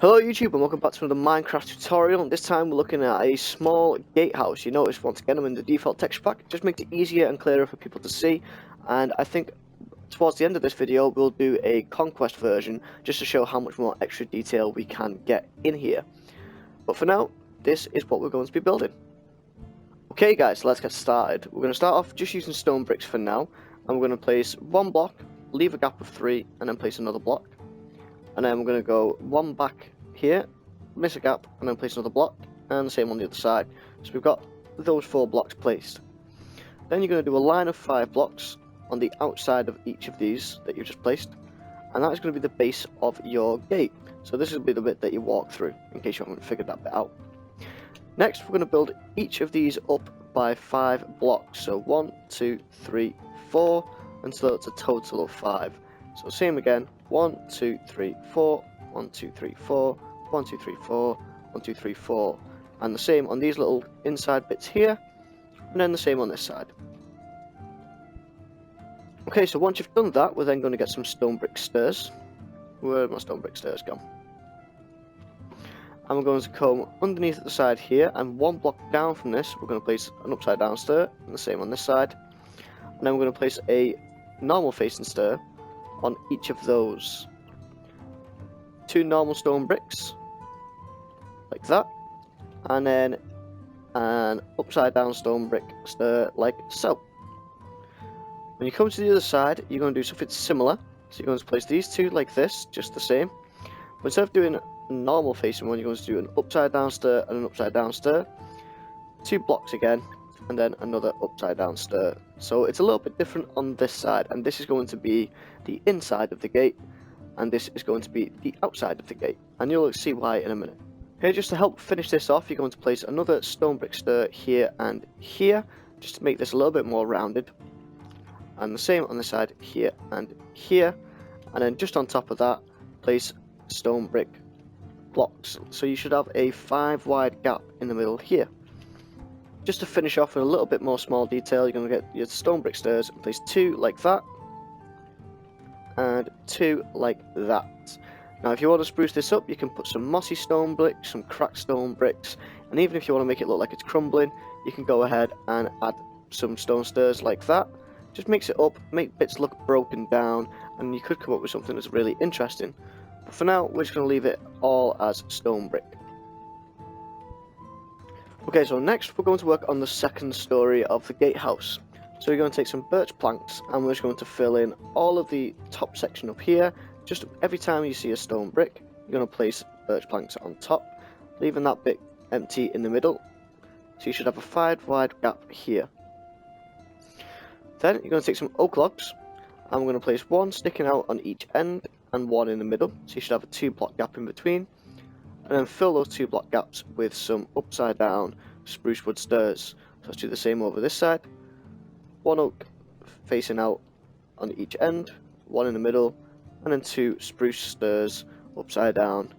Hello YouTube and welcome back to another Minecraft tutorial. This time we're looking at a small gatehouse. You notice once again I'm in the default texture pack. It just makes it easier and clearer for people to see, and I think towards the end of this video we'll do a Conquest version just to show how much more extra detail we can get in here. But for now, this is what we're going to be building. Okay guys, let's get started. We're going to start off just using stone bricks for now, and we're going to place one block, leave a gap of 3, and then place another block. And then we're going to go one back here, miss a gap, and then place another block, and the same on the other side. So we've got those 4 blocks placed. Then you're going to do a line of 5 blocks on the outside of each of these that you've just placed, and that is going to be the base of your gate. So this will be the bit that you walk through, in case you haven't figured that bit out. Next, we're going to build each of these up by 5 blocks. So 1, 2, 3, 4, until it's a total of 5. So same again, 1, 2, 3, 4, 1, 2, 3, 4, 1, 2, 3, 4, 1, 2, 3, 4. And the same on these little inside bits here, and then the same on this side. Okay, so once you've done that, we're then going to get some stone brick stairs. Where have my stone brick stairs gone? And we're going to come underneath at the side here, and 1 block down from this, we're going to place an upside down stair, and the same on this side. And then we're going to place a normal facing stair on each of those. 2 normal stone bricks, like that, and then an upside down stone brick stair, like so. When you come to the other side, you're going to do something similar. So you're going to place these 2 like this, just the same. But instead of doing a normal facing one, you're going to do an upside down stair and an upside down stair. 2 blocks again, and then another upside down stair. So it's a little bit different on this side, and this is going to be the inside of the gate, and this is going to be the outside of the gate, and you'll see why in a minute. Okay, just to help finish this off, you're going to place another stone brick stair here and here, just to make this a little bit more rounded, and the same on the side here and here, and then just on top of that, place stone brick blocks. So you should have a 5 wide gap in the middle here. Just to finish off with a little bit more small detail, you're going to get your stone brick stairs and place 2 like that, and 2 like that. Now if you want to spruce this up, you can put some mossy stone bricks, some cracked stone bricks, and even if you want to make it look like it's crumbling, you can go ahead and add some stone stairs like that. Just mix it up, make bits look broken down, and you could come up with something that's really interesting. But for now, we're just going to leave it all as stone brick. Okay, so next we're going to work on the second story of the gatehouse. So we're going to take some birch planks, and we're just going to fill in all of the top section up here. Just every time you see a stone brick, you're going to place birch planks on top, leaving that bit empty in the middle. So you should have a 5 wide gap here. Then you're going to take some oak logs, and we're going to place 1 sticking out on each end and 1 in the middle. So you should have a 2 block gap in between. And then fill those 2 block gaps with some upside down spruce wood stairs. So let's do the same over this side. 1 oak facing out on each end, 1 in the middle, and then 2 spruce stairs upside down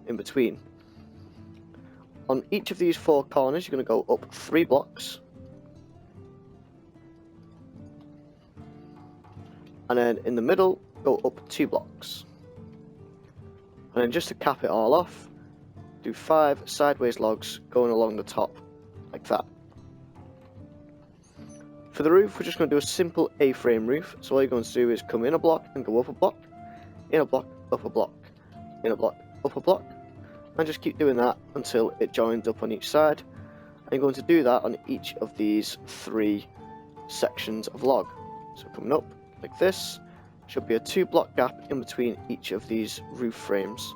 in between. On each of these 4 corners, you're going to go up 3 blocks. And then in the middle, go up 2 blocks. And then just to cap it all off, do 5 sideways logs going along the top, like that. For the roof, we're just going to do a simple A-frame roof. So all you're going to do is come in a block and go up a block, in a block, up a block, in a block, up a block, and just keep doing that until it joins up on each side. And you're going to do that on each of these 3 sections of log. So coming up like this, should be a 2 block gap in between each of these roof frames.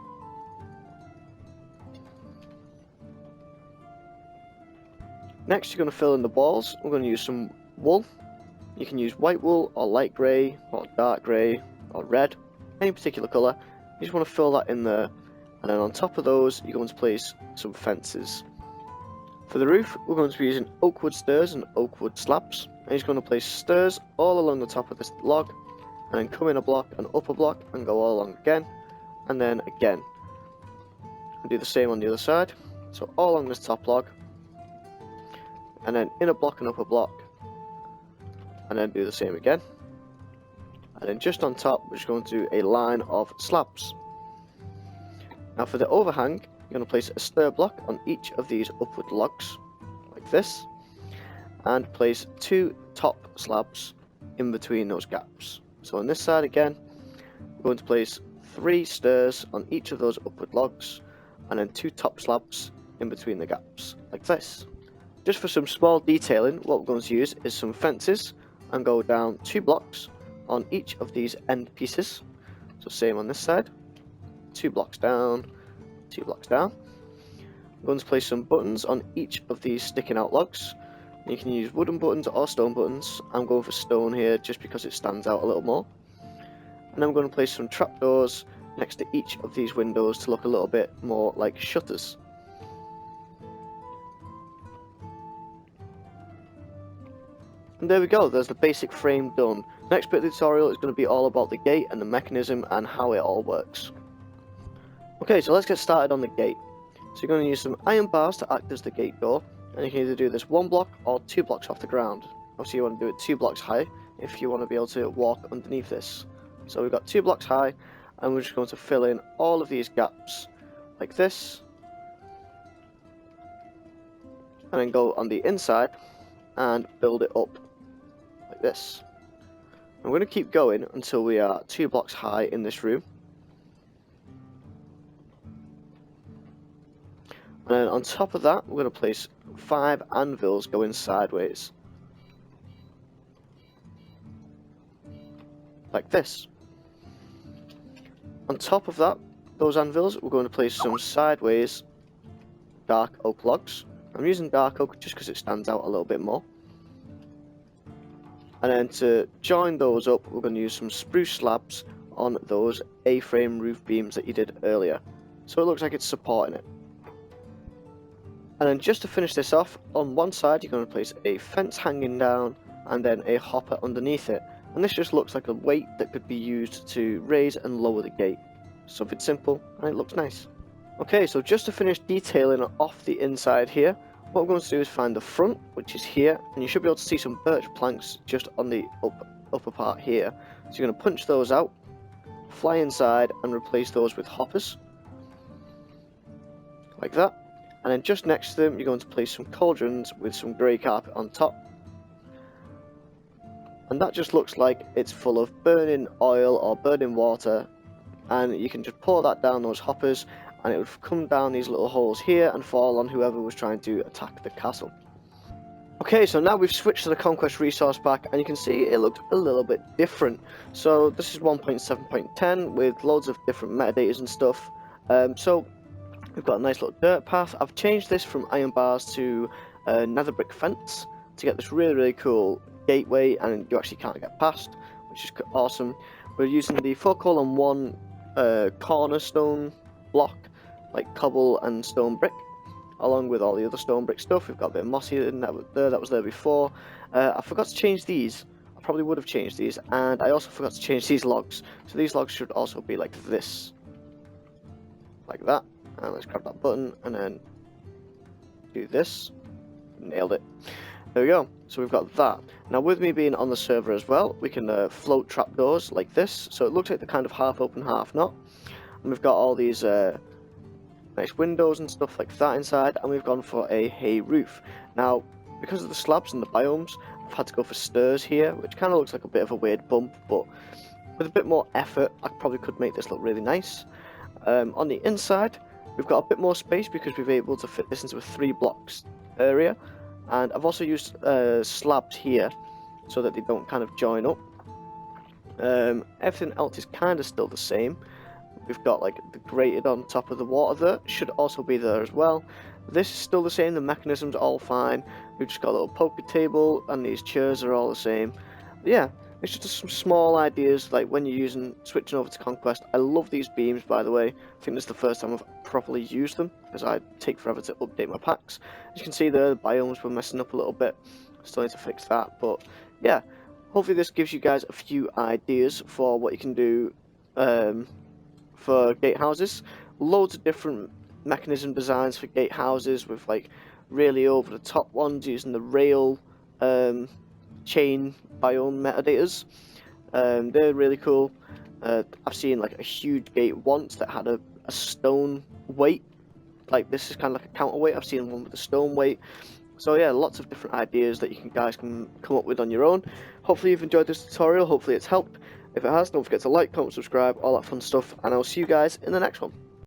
Next, you're going to fill in the walls. We're going to use some wool. You can use white wool, or light grey, or dark grey, or red, any particular colour. You just want to fill that in there, and then on top of those, you're going to place some fences. For the roof, we're going to be using oak wood stairs and oak wood slabs. And you're just going to place stairs all along the top of this log, and then come in a block and up a block, and go all along again, and then again. And do the same on the other side. So all along this top log, and then in a block and up a block, and then do the same again. And then just on top, we're just going to do a line of slabs. Now for the overhang, you're going to place a stir block on each of these upward logs, like this, and place 2 top slabs in between those gaps. So on this side again, we're going to place 3 stirs on each of those upward logs, and then 2 top slabs in between the gaps, like this. Just for some small detailing, what we're going to use is some fences, and go down 2 blocks on each of these end pieces. So same on this side, 2 blocks down, 2 blocks down. I'm going to place some buttons on each of these sticking out logs. You can use wooden buttons or stone buttons. I'm going for stone here just because it stands out a little more. And I'm going to place some trapdoors next to each of these windows to look a little bit more like shutters. And there we go, there's the basic frame done. Next bit of the tutorial is going to be all about the gate and the mechanism and how it all works. Okay, so let's get started on the gate. So you're going to use some iron bars to act as the gate door, and you can either do this 1 block or 2 blocks off the ground. Obviously you want to do it 2 blocks high if you want to be able to walk underneath this. So we've got 2 blocks high, and we're just going to fill in all of these gaps like this, and then go on the inside and build it up like this. I'm going to keep going until we are 2 blocks high in this room. And then on top of that, we're going to place 5 anvils going sideways. Like this. On top of that, those anvils, we're going to place some sideways dark oak logs. I'm using dark oak just because it stands out a little bit more. And then to join those up, we're going to use some spruce slabs on those A-frame roof beams that you did earlier. So it looks like it's supporting it. And then just to finish this off, on one side you're going to place a fence hanging down and then a hopper underneath it. And this just looks like a weight that could be used to raise and lower the gate. Something simple, and it looks nice. Okay, so just to finish detailing off the inside here, what we're going to do is find the front, which is here, and you should be able to see some birch planks just on the upper part here. So you're going to punch those out, fly inside, and replace those with hoppers. Like that. And then just next to them, you're going to place some cauldrons with some grey carpet on top. And that just looks like it's full of burning oil or burning water. And you can just pour that down those hoppers, and it would come down these little holes here and fall on whoever was trying to attack the castle. Okay, so now we've switched to the Conquest resource pack, and you can see it looked a little bit different. So this is 1.7.10 with loads of different metadata and stuff. So we've got a nice little dirt path. I've changed this from iron bars to nether brick fence to get this really cool gateway, and you actually can't get past, which is awesome. We're using the 4:1 cornerstone block, like cobble and stone brick, along with all the other stone brick stuff. We've got a bit of mossy in that was there before. I forgot to change these. I probably would have changed these, and I also forgot to change these logs. So these logs should also be like this, like that. And let's grab that button and then do this. Nailed it. There we go. So we've got that. Now with me being on the server as well, we can float trapdoors like this. So it looks like they're kind of half open, half not. And we've got all these nice windows and stuff like that inside. And we've gone for a hay roof. Now, because of the slabs and the biomes, I've had to go for stairs here, which kind of looks like a bit of a weird bump. But with a bit more effort, I probably could make this look really nice. On the inside, we've got a bit more space because we've been able to fit this into a 3 blocks area, and I've also used slabs here so that they don't kind of join up. Everything else is kind of still the same. We've got like the grated on top of the water there, should also be there as well. This is still the same, the mechanism's all fine. We've just got a little poker table and these chairs are all the same. But yeah, it's just some small ideas, like when you're switching over to Conquest. I love these beams, by the way. I think this is the first time I've properly used them, because I take forever to update my packs. As you can see there, the biomes were messing up a little bit. Still need to fix that, but yeah. Hopefully this gives you guys a few ideas for what you can do for gatehouses. Loads of different mechanism designs for gatehouses with like really over the top ones using the rail chain biome metadatas. They're really cool. I've seen like a huge gate once that had a a stone weight. Like this is kind of like a counterweight. I've seen one with a stone weight. So yeah, lots of different ideas that you guys can come up with on your own. Hopefully you've enjoyed this tutorial. Hopefully it's helped. If it has, don't forget to like, comment, subscribe, all that fun stuff, and I'll see you guys in the next one.